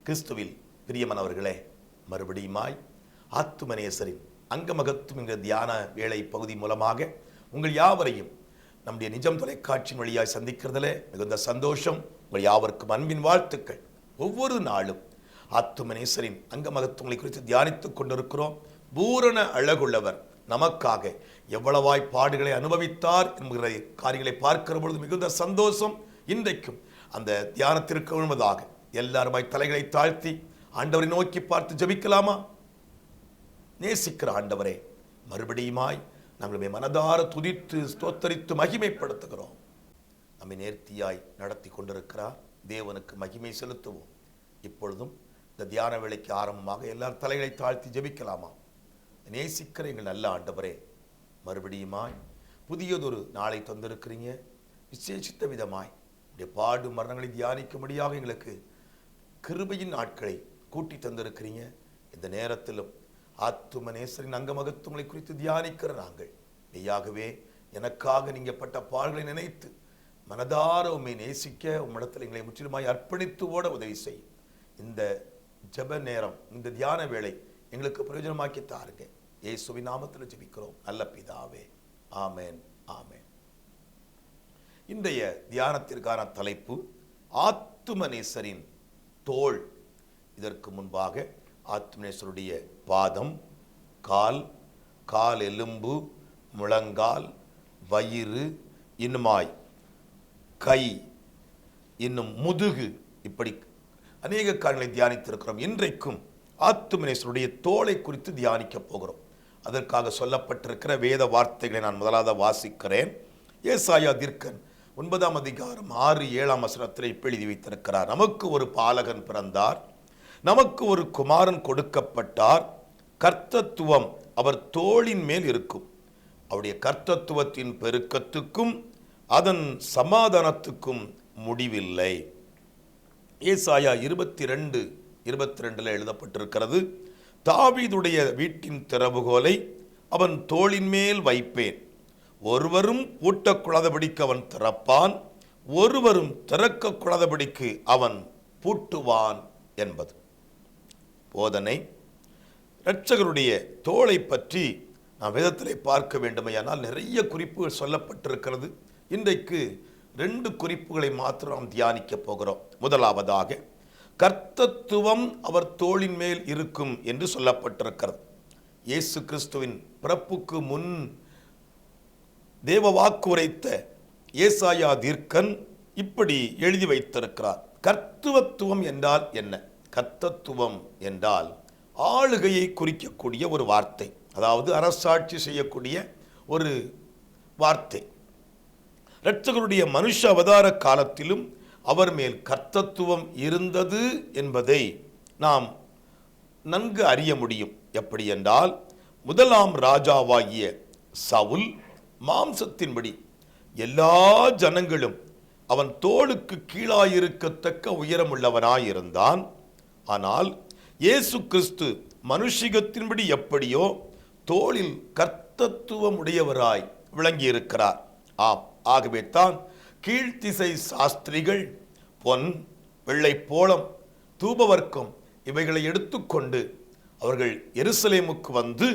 கிறிஸ்துவில் பிரியமானவர்களே, மறுபடியுமாய் ஆத்துமநேசரின் அங்கமகத்துவம் என்கிற தியான வேளை பகுதி மூலமாக உங்கள் யாவரையும் நம்முடைய நிஜம் தொலைக்காட்சியின் வழியாய் சந்திக்கிறதுல மிகுந்த சந்தோஷம். உங்கள் யாவருக்கும் அன்பின் வாழ்த்துக்கள். ஒவ்வொரு நாளும் ஆத்துமநேசரின் அங்கமகத்துவங்களை குறித்து தியானித்துக் கொண்டிருக்கிறோம். பூரண அழகுள்ளவர் நமக்காக எவ்வளவாய் பாடுகளை அனுபவித்தார் என்கிற காரியங்களை பார்க்கிற பொழுது மிகுந்த சந்தோஷம். இன்றைக்கும் அந்த தியானத்திற்கு முழுவதாக எல்லாருமாய் தலைகளை தாழ்த்தி ஆண்டவரை நோக்கி பார்த்து ஜெபிக்கலாமா? நேசிக்கிற ஆண்டவரே, மறுபடியுமாய் நம்மளுடைய மனதார துதித்து ஸ்தோத்தரித்து மகிமைப்படுத்துகிறோம். நம்மை நேர்த்தியாய் நடத்தி கொண்டிருக்கிறார். தேவனுக்கு மகிமை செலுத்துவோம். இப்பொழுதும் இந்த தியான வேளைக்கு ஆரம்பமாக எல்லாரும் தலைகளை தாழ்த்தி ஜெபிக்கலாமா? நேசிக்கிற எங்கள் நல்ல ஆண்டவரே, மறுபடியுமாய் புதியதொரு நாளை தந்திருக்கிறீங்க. விசேஷித்த விதமாய் உடைய பாடு மரணங்களை தியானிக்கும்படியாக எங்களுக்கு கிருபையின் நாட்களை கூட்டி தந்திருக்கிறீங்க. இந்த நேரத்திலும் ஆத்துமநேசரின் அங்கமகத்துவங்களை குறித்து தியானிக்கிற நாங்கள் மெய்யாகவே எனக்காக நீங்க பட்ட பாடுகளை நினைத்து மனதார உண்மை நேசிக்க உம்மிடத்தில் எங்களை முற்றிலுமாய் அர்ப்பணித்து ஓட உதவி செய்யும். இந்த ஜெப நேரம், இந்த தியான வேளை எங்களுக்கு பிரயோஜனமாக்கி தாருங்க. இயேசுவின் நாமத்தில் ஜெபிக்கிறோம் நல்ல பிதாவே, ஆமேன், ஆமேன். இன்றைய தியானத்திற்கான தலைப்பு ஆத்துமநேசரின் தோள். இதற்கு முன்பாக ஆத்துமநேசருடைய பாதம், கால், கால் எலும்பு, முழங்கால், வயிறு, இன்னுமாய் கை, இன்னும் முதுகு, இப்படி அநேக காரியங்களை தியானித்திருக்கிறோம். இன்றைக்கும் ஆத்துமநேசருடைய தோளை குறித்து தியானிக்க போகிறோம். அதற்காக சொல்லப்பட்டிருக்கிற வேத வார்த்தைகளை நான் முதலாவது வாசிக்கிறேன். ஏசாயா தீர்க்கன் 9ஆம் அதிகாரம் 6-7 வசனத்தில் எழுதி வைத்திருக்கிறார். நமக்கு ஒரு பாலகன் பிறந்தார், நமக்கு ஒரு குமாரன் கொடுக்கப்பட்டார், கர்த்தத்துவம் அவர் தோளின் மேல் இருக்கும். அவருடைய கர்த்தத்துவத்தின் பெருக்கத்துக்கும் அதன் சமாதானத்துக்கும் முடிவில்லை. ஏசாயா 22:22 எழுதப்பட்டிருக்கிறது. தாவீதுடைய வீட்டின் திறவுகோலை அவன் தோளின் மேல் வைப்பேன், ஒருவரும் பூட்டக்கூடாதபடிக்கு அவன் திறப்பான், ஒருவரும் திறக்கக்கூடாதபடிக்கு அவன் பூட்டுவான் என்பது போதனை. இரட்சகருடைய தோளை பற்றி நாம் வேதத்திலே பார்க்க வேண்டுமையானால் நிறைய குறிப்புகள் சொல்லப்பட்டிருக்கிறது. இன்றைக்கு 2 குறிப்புகளை மாத்திரம் நாம் தியானிக்க போகிறோம். முதலாவதாக கர்த்தத்துவம் அவர் தோளின் மேல் இருக்கும் என்று சொல்லப்பட்டிருக்கிறது. இயேசு கிறிஸ்துவின் பிறப்புக்கு முன் தேவ வாக்கு உரைத்த ஏசாயா தீர்க்கன் இப்படி எழுதி வைத்திருக்கிறார். கர்த்தத்துவம் என்றால் என்ன? கர்த்தத்துவம் என்றால் ஆளுகையை குறிக்கக்கூடிய ஒரு வார்த்தை, அதாவது அரசாட்சி செய்யக்கூடிய ஒரு வார்த்தை. இரட்சகருடைய மனுஷ அவதார காலத்திலும் அவர் மேல் கர்த்தத்துவம் இருந்தது என்பதை நாம் நன்கு அறிய முடியும். எப்படி என்றால், முதலாம் ராஜாவாகிய சவுல் மாம்சத்தின்படி எல்லா ஜனங்களும் அவன் தோளுக்கு கீழாயிருக்கத்தக்க உயரமுள்ளவனாயிருந்தான். ஆனால் இயேசு கிறிஸ்து மனுஷிகத்தின்படி எப்படியோ தோளில் கர்த்தத்துவம் உடையவராய் விளங்கியிருக்கிறார். ஆம், ஆகவே தான் கீழ்த்திசை சாஸ்திரிகள் பொன், வெள்ளை போளம், தூபவர்க்கம் இவைகளை எடுத்துக்கொண்டு அவர்கள் எருசலேமுக்கு வந்து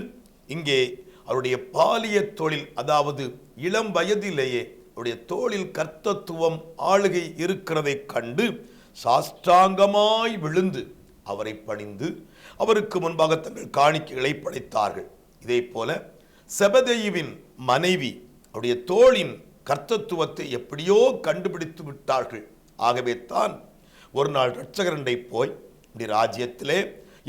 இங்கே அவருடைய பாலிய தோளில், அதாவது இளம் வயதிலேயே அவருடைய தோளில் கர்த்தத்துவம் ஆளுகை இருக்கிறதை கண்டு சாஷ்டாங்கமாய் விழுந்து அவரை பணிந்து அவருக்கு முன்பாக தங்கள் காணிக்கைகளை படைத்தார்கள். இதே போல செபதேயுவின் மனைவி அவருடைய தோளின் கர்த்தத்துவத்தை எப்படியோ கண்டுபிடித்து விட்டார்கள். ஆகவே தான் ஒரு நாள் இரட்சகரண்டை போய், ராஜ்யத்திலே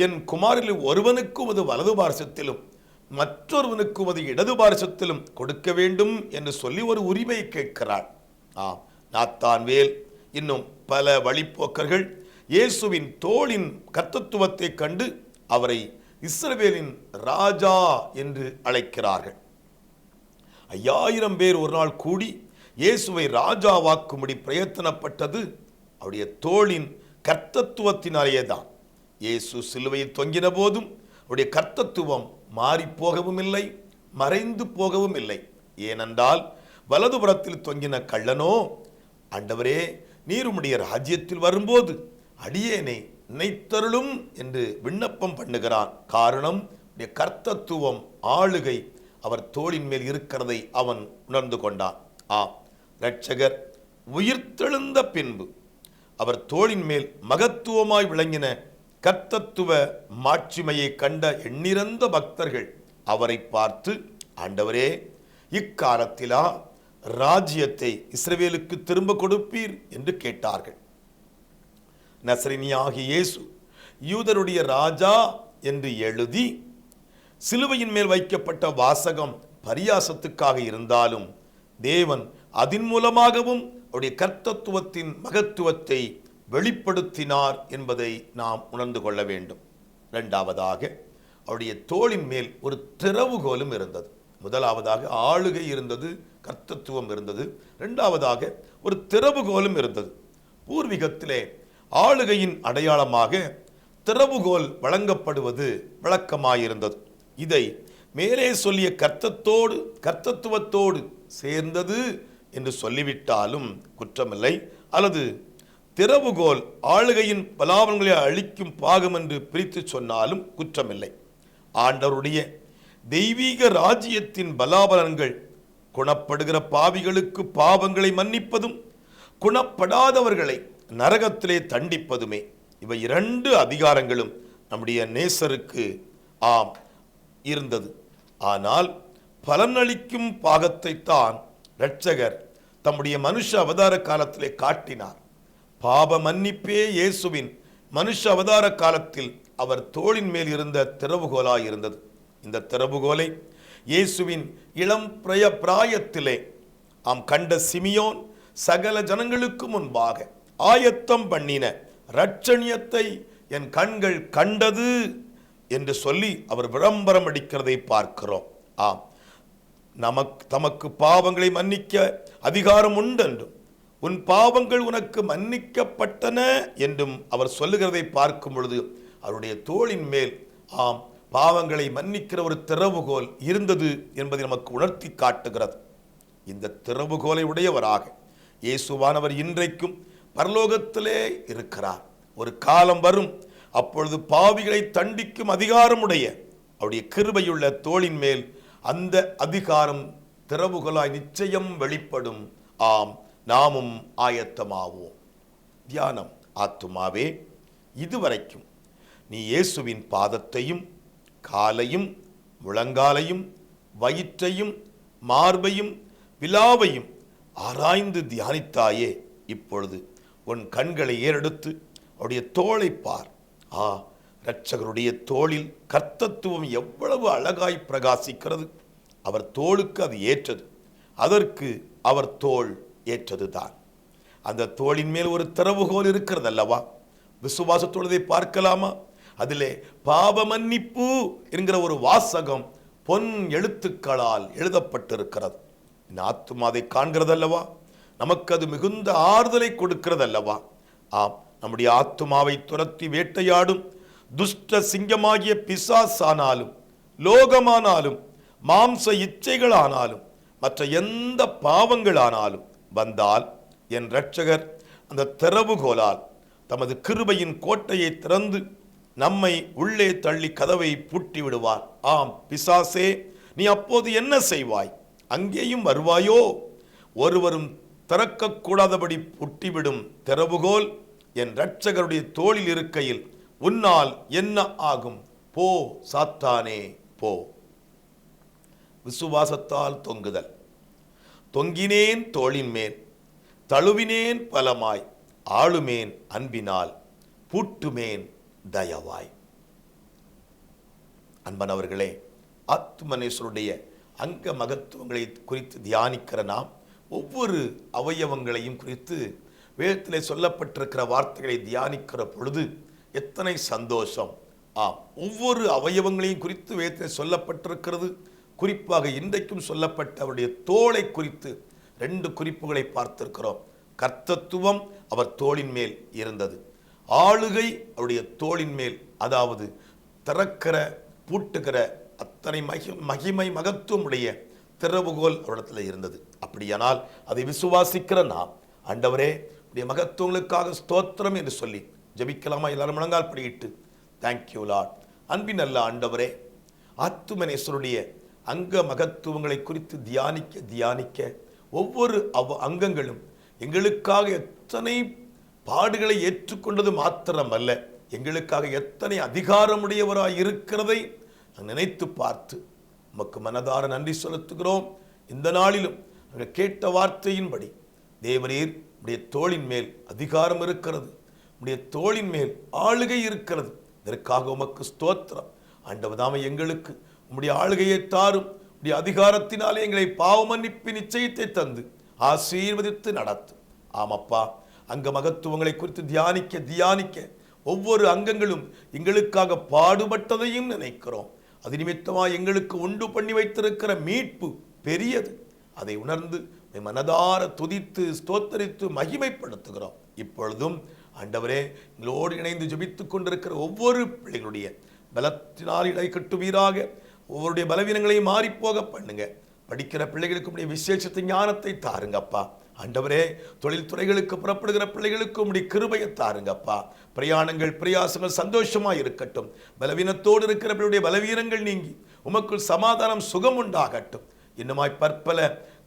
என் குமாரில் ஒருவனுக்கு உமது வலது பார்சத்திலும் மற்றொருவனுக்கு உமது இடது பார்சத்திலும் கொடுக்க வேண்டும் என்று சொல்லி ஒரு உரிமை கேட்கிறாள். நாத்தான்வேல் இன்னும் பல வழிப்போக்கர்கள் இயேசுவின் தோளின் கர்த்தத்துவத்தை கண்டு அவரை இஸ்ரவேலின் ராஜா என்று அழைக்கிறார்கள். 5000 பேர் ஒரு நாள் கூடி இயேசுவை ராஜாவாக்கும்படி பிரயத்தனப்பட்டது அவருடைய தோளின் கர்த்தத்துவத்தினாலேயே தான். இயேசு சிலுவையில் தொங்கின போதும் அவருடைய கர்த்தத்துவம் மாறி போகவும் இல்லை, மறைந்து போகவும் இல்லை. ஏனென்றால் வலதுபுறத்தில் தொங்கின கள்ளனோ, ஆண்டவரே, நீர் உம்முடைய ராஜ்யத்தில் வரும்போது அடியேனை நினைத்தருளும் என்று விண்ணப்பம் பண்ணுகிறான். காரணம், கர்த்தத்துவம், ஆளுகை அவர் தோளின் மேல் இருக்கிறதை அவன் உணர்ந்து கொண்டான். இரட்சகர் உயிர்த்தெழுந்த பின்பு அவர் தோளின் மேல் மகத்துவமாய் விளங்கின கர்த்தத்துவ மாட்சிமையை கண்ட எண்ணிறந்த பக்தர்கள் அவரை பார்த்து, ஆண்டவரே, இக்காலத்திலா ராஜ்யத்தை இஸ்ரவேலுக்கு திரும்ப கொடுப்பீர் என்று கேட்டார்கள். நசரேயனாகிய இயேசு யூதருடைய ராஜா என்று எழுதி சிலுவையின் மேல் வைக்கப்பட்ட வாசகம் பரியாசத்துக்காக இருந்தாலும் தேவன் அதன் மூலமாகவும் அவருடைய கர்த்தத்துவத்தின் மகத்துவத்தை வெளிப்படுத்தினார் என்பதை நாம் உணர்ந்து கொள்ள வேண்டும். இரண்டாவதாக, அவருடைய தோளின் மேல் ஒரு திறவுகோலும் இருந்தது. முதலாவதாக ஆளுகை இருந்தது, கர்த்தத்துவம் இருந்தது. இரண்டாவதாக ஒரு திறவுகோலும் இருந்தது. பூர்வீகத்திலே ஆளுகையின் அடையாளமாக திறவுகோல் வழங்கப்படுவது வழக்கமாயிருந்தது. இதை மேலே சொல்லிய கர்த்தத்துவத்தோடு சேர்ந்தது என்று சொல்லிவிட்டாலும் குற்றமில்லை, அல்லது திறவுகோல் ஆளுகையின் பலாபங்களை அழிக்கும் பாகம் என்று பிரித்து சொன்னாலும் குற்றமில்லை. ஆண்டவருடைய தெய்வீக ராஜ்யத்தின் பலாபலன்கள் குணப்படுகிற பாவிகளுக்கு பாவங்களை மன்னிப்பதும் குணப்படாதவர்களை நரகத்திலே தண்டிப்பதுமே. இவை இரண்டு அதிகாரங்களும் நம்முடைய நேசருக்கு இருந்தது. ஆனால் பலனளிக்கும் பாகத்தை தான் இரட்சகர் தம்முடைய மனுஷ அவதார காலத்திலே காட்டினார். பாவ மன்னிப்பே இயேசுவின் மனுஷ அவதார காலத்தில் அவர் தோளின் மேல் இருந்த திறவுகோலாய் இருந்தது. இந்த திறவுகோலை இயேசுவின் இளம் பிராயத்திலே கண்ட சிமியோன் சகல ஜனங்களுக்கு முன்பாக ஆயத்தம் பண்ணின இரட்சணியத்தை என் கண்கள் கண்டது என்று சொல்லி அவர் விளம்பரம் அடிக்கிறதை பார்க்கிறோம். தமக்கு பாவங்களை மன்னிக்க அதிகாரம் உண்டென்றும் உன் பாவங்கள் உனக்கு மன்னிக்கப்பட்டன என்றும் அவர் சொல்லுகிறதை பார்க்கும் பொழுது அவருடைய தோளின் மேல் பாவங்களை மன்னிக்கிற ஒரு திறவுகோல் இருந்தது என்பதை நமக்கு உணர்த்தி காட்டுகிறது. இந்த திறவுகோலை உடையவராக இயேசுவானவர் இன்றைக்கும் பரலோகத்திலே இருக்கிறார். ஒரு காலம் வரும், அப்பொழுது பாவிகளை தண்டிக்கும் அதிகாரமுடைய அவருடைய கிருபையுள்ள தோளின் மேல் அந்த அதிகாரம் திறவுகோலாய் நிச்சயம் வெளிப்படும். நாமும் ஆயத்தமாவோம். தியானம். ஆத்துமாவே, இதுவரைக்கும் நீ இயேசுவின் பாதத்தையும் காலையும் முழங்காலையும் வயிற்றையும் மார்பையும் விலாவையும் ஆராய்ந்து தியானித்தாயே. இப்பொழுது உன் கண்களை ஏறெடுத்து அவருடைய தோளை பார். இரட்சகருடைய தோளில் கர்த்தத்துவம் எவ்வளவு அழகாய் பிரகாசிக்கிறது. அவர் தோளுக்கு அது ஏற்றது, அதற்கு அவர் தோள் ஏற்றதுதான். அந்த தோளின் மேல் ஒரு திறவுகோல் இருக்கிறது அல்லவா? விசுவாசத்தோடு பார்க்கலாமா? அதிலே பாவ மன்னிப்பு என்கிற ஒரு வாசகம் பொன் எழுத்துக்களால் எழுதப்பட்டிருக்கிறது. இந்த ஆத்துமா அதை காண்கிறது அல்லவா? நமக்கு அது மிகுந்த ஆறுதலை கொடுக்கிறது அல்லவா? நம்முடைய ஆத்துமாவை துரத்தி வேட்டையாடும் துஷ்ட சிங்கமாகிய பிசாசானாலும் லோகமானாலும் மாம்ச இச்சைகளானாலும் மற்ற எந்த பாவங்களானாலும் வந்தால் என் இரட்சகர் அந்த திறவுகோலால் தமது கிருபையின் கோட்டையை திறந்து நம்மை உள்ளே தள்ளி கதவை பூட்டி விடுவார். பிசாசே, நீ அப்போது என்ன செய்வாய்? அங்கேயும் வருவாயோ? ஒருவரும் திறக்கக்கூடாதபடி பூட்டிவிடும் திறவுகோல் என் இரட்சகருடைய தோளில் இருக்கையில் உன்னால் என்ன ஆகும்? போ சாத்தானே போ. விசுவாசத்தால் தொங்குதல். தொங்கினேன் தோளின் மேல், தழுவினேன் பலமாய், ஆளுமேன் அன்பினால், பூட்டுமேன் தயவாய். அன்பனவர்களே, ஆத்துமனேஸ்வருடைய அங்க மகத்துவங்களை குறித்து தியானிக்கிற நாம் ஒவ்வொரு அவயவங்களையும் குறித்து வேதத்திலே சொல்லப்பட்டிருக்கிற வார்த்தைகளை தியானிக்கிற பொழுது எத்தனை சந்தோஷம்! ஒவ்வொரு அவயவங்களையும் குறித்து வேதத்திலே சொல்லப்பட்டிருக்கிறது. குறிப்பாக இன்றைக்கும் சொல்லப்பட்ட அவருடைய தோளை குறித்து 2 குறிப்புகளை பார்த்திருக்கிறோம். கர்த்தத்துவம் அவர் தோளின் மேல் இருந்தது. ஆளுகை அவருடைய தோளின் மேல், அதாவது திறக்கிற பூட்டுகிற அத்தனை மகிமை மகத்துவம் உடைய திறவுகோல் அவரிடத்தில் இருந்தது. அப்படியானால் அதை விசுவாசிக்கிற நாம், ஆண்டவரே உடைய மகத்துவங்களுக்காக ஸ்தோத்திரம் என்று சொல்லி ஜபிக்கலாமா? எல்லாரும் முழங்கால் படியிட்டு. Thank you Lord. அன்பின் நல்ல ஆண்டவரே, ஆத்துமனேஸ்வருடைய அங்க மகத்துவங்களை குறித்து தியானிக்க ஒவ்வொரு அங்கங்களும் எங்களுக்காக எத்தனை பாடுகளை ஏற்றுக்கொண்டது மாத்திரமல்ல, எங்களுக்காக எத்தனை அதிகாரமுடையவராய் இருக்கிறதை நினைத்து பார்த்து உமக்கு மனதார நன்றி செலுத்துகிறோம். இந்த நாளிலும் நாங்கள் கேட்ட வார்த்தையின்படி தேவரீர் உடைய தோளின் மேல் அதிகாரம் இருக்கிறது, உடைய தோளின் மேல் ஆளுகை இருக்கிறது. இதற்காக உமக்கு ஸ்தோத்திரம். ஆண்டவதாமே, எங்களுக்கு உம்முடைய ஆளுகையை தாரும். உடைய அதிகாரத்தினாலே எங்களை பாவ மன்னிப்பு நிச்சயத்தை தந்து ஆசீர்வதித்து நடத்தும். ஆமப்பா, அங்க மகத்துவங்களை குறித்து தியானிக்க ஒவ்வொரு அங்கங்களும் எங்களுக்காக பாடுபட்டதையும் நினைக்கிறோம். அது நிமித்தமாக எங்களுக்கு உண்டு பண்ணி வைத்திருக்கிற மீட்பு பெரியது. அதை உணர்ந்து மனதார துதித்து ஸ்தோத்தரித்து மகிமைப்படுத்துகிறோம். இப்பொழுதும் ஆண்டவரே, எங்களோடு இணைந்து ஜெபித்துக் கொண்டிருக்கிற ஒவ்வொரு பிள்ளைகளுடைய பலத்தினால் இடை கட்டுவீராக. ஒவ்வொருடைய பலவீனங்களையும் மாறிப்போக பண்ணுங்க. படிக்கிற பிள்ளைகளுக்கு விசேஷத்தை ஞானத்தை தாருங்கப்பா. ஆண்டவரே, தொழில் துறைகளுக்கு புறப்படுகிற பிள்ளைகளுக்கு உம்முடைய கிருபையை தாருங்கப்பா. பிரயாணங்கள் பிரயாசங்கள் சந்தோஷமா இருக்கட்டும். பலவீனத்தோடு இருக்கிற பிள்ளையுடைய பலவீனங்கள் நீங்கி உமக்குள் சமாதானம் சுகம் உண்டாகட்டும். இன்னுமாய் பற்பல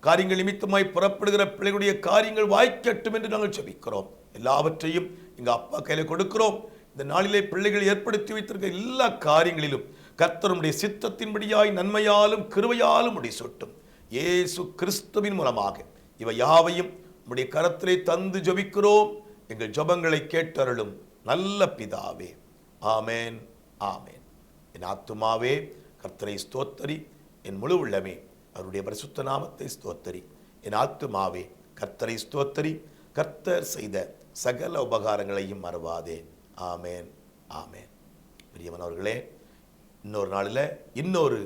காரியங்கள் நிமித்தமாய் புறப்படுகிற பிள்ளைகளுடைய காரியங்கள் வாய்க்கட்டும் என்று நாங்கள் ஜெபிக்கிறோம். எல்லாவற்றையும் எங்க அப்பா கையில கொடுக்கிறோம். இந்த நாளிலே பிள்ளைகள் ஏற்படுத்தி வைத்திருக்க எல்லா காரியங்களிலும் கர்த்தருடைய சித்தத்தின்படியாய் நன்மையாலும் கிருபையாலும் முடிசூட்டும். இயேசு கிறிஸ்துவின் மூலமாக இவை யாவையும் உம்முடைய கரத்திலே தந்து ஜெபிக்கிறோம். எங்கள் ஜெபங்களை கேட்டருளும் நல்ல பிதாவே. ஆமேன், ஆமேன். என் ஆத்துமாவே கர்த்தரை ஸ்தோத்தரி, என் முழு உள்ளமே அவருடைய பரிசுத்த நாமத்தை ஸ்தோத்தரி. என் ஆத்துமாவே கர்த்தரை ஸ்தோத்தரி, கர்த்தர் செய்த சகல உபகாரங்களையும் மறவாதே. ஆமேன், ஆமேன். பிரியமானவர்களே, இன்னொரு நாளில் இன்னொரு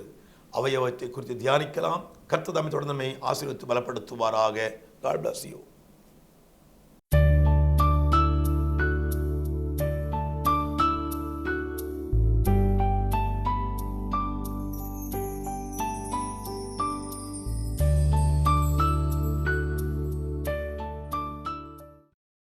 அவயவத்தை குறித்து தியானிக்கலாம். கர்த்தர் தாமே தொடர்ந்து நம்மை ஆசீர்வதித்து பலப்படுத்துவாராக. God bless you.